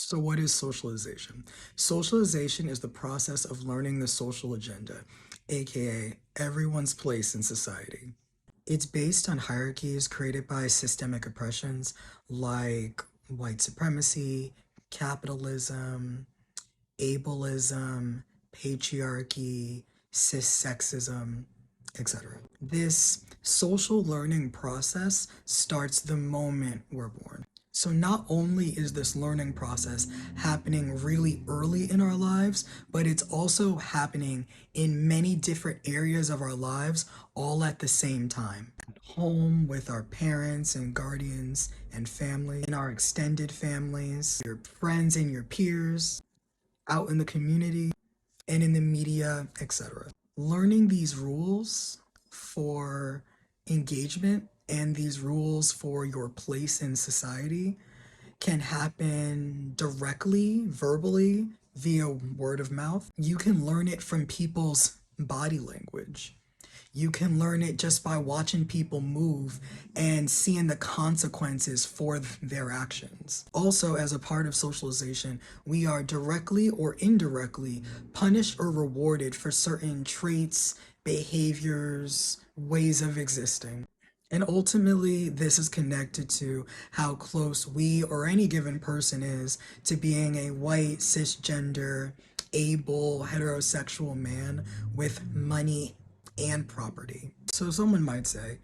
So what is socialization? Socialization is the process of learning the social agenda, aka everyone's place in society. It's based on hierarchies created by systemic oppressions like white supremacy, capitalism, ableism, patriarchy, cissexism, etc. This social learning process starts the moment we're born. So not only is this learning process happening really early in our lives, but it's also happening in many different areas of our lives all at the same time. At home with our parents and guardians and family, in our extended families, your friends and your peers, out in the community, and in the media, etc. Learning these rules for engagement and these rules for your place in society can happen directly, verbally, via word of mouth. You can learn it from people's body language. You can learn it just by watching people move and seeing the consequences for their actions. Also, as a part of socialization, we are directly or indirectly punished or rewarded for certain traits, behaviors, ways of existing. And ultimately, this is connected to how close we or any given person is to being a white, cisgender, able, heterosexual man with money and property. So someone might say,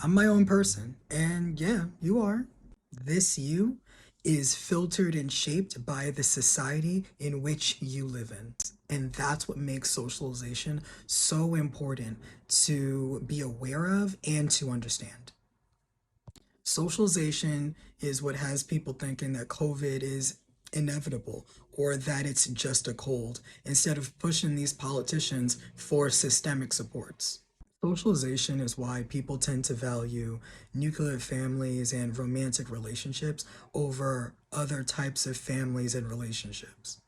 I'm my own person. And yeah, you are. This you is filtered and shaped by the society in which you live in. And that's what makes socialization so important to be aware of and to understand. Socialization is what has people thinking that COVID is inevitable or that it's just a cold instead of pushing these politicians for systemic supports. Socialization is why people tend to value nuclear families and romantic relationships over other types of families and relationships.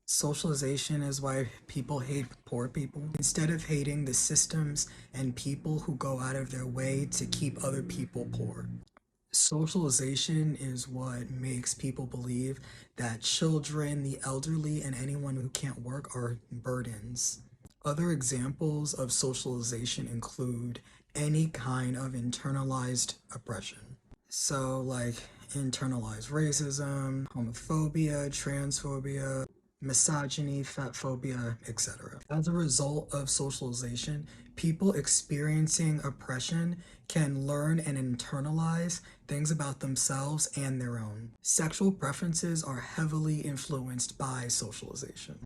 Socialization is why people hate poor people. Instead of hating the systems and people who go out of their way to keep other people poor. Socialization is what makes people believe that children, the elderly, and anyone who can't work are burdens. Other examples of socialization include any kind of internalized oppression. So, like internalized racism, homophobia, transphobia, misogyny, fat phobia, etc. As a result of socialization, people experiencing oppression can learn and internalize things about themselves and their own. Sexual preferences are heavily influenced by socialization.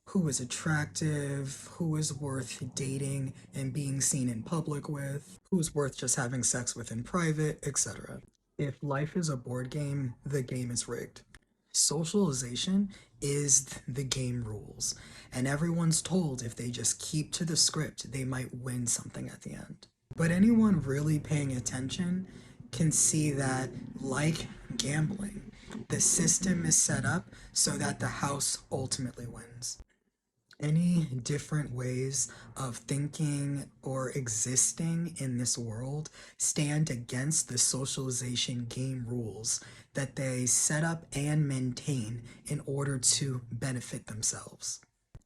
Who is attractive, who is worth dating and being seen in public with, who's worth just having sex with in private, etc. If life is a board game, the game is rigged. Socialization is the game rules, and everyone's told if they just keep to the script, they might win something at the end. But anyone really paying attention can see that, like gambling, the system is set up so that the house ultimately wins. Any different ways of thinking or existing in this world stand against the socialization game rules that they set up and maintain in order to benefit themselves.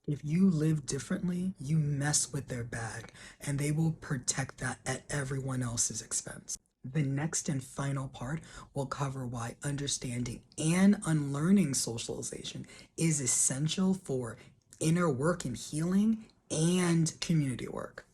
If you live differently, you mess with their bag, and they will protect that at everyone else's expense. The next and final part will cover why understanding and unlearning socialization is essential for inner work and healing and community work.